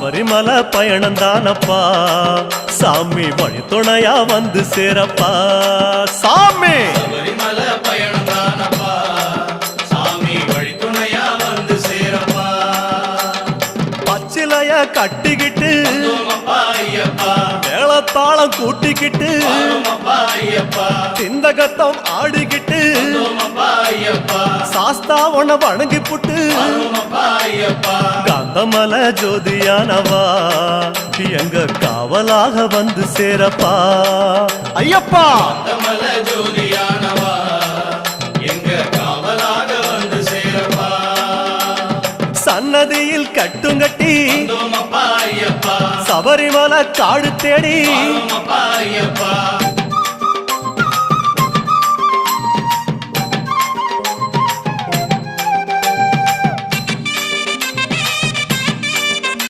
சபரிமலை பயணம் தானப்பா சாமி வழி துணையா வந்து சேரப்பா சாமி சபரிமலை பயணம் தானப்பா சாமி வழி துணையா வந்து சேரப்பா பச்சிலைய கட்டிக்கிட்டு ஐயப்பா மேளத்தாளம் கூட்டிக்கிட்டு ஐயப்பா சிந்தகத்தம் ஆடிக்கிட்டு ஐயப்பா சாஸ்தா உன வணங்கி புட்டு ஐயப்பா காந்தமல ஜோதியானவா எங்க காவலாக வந்து சேரப்பா ஐயப்பா காந்தமல ஜோதியானவா எங்க காவலாக வந்து சேரப்பா சன்னதியில் கட்டுங்கட்டி ஐயப்பா சபரிமலை காடு தேடி ஐயப்பா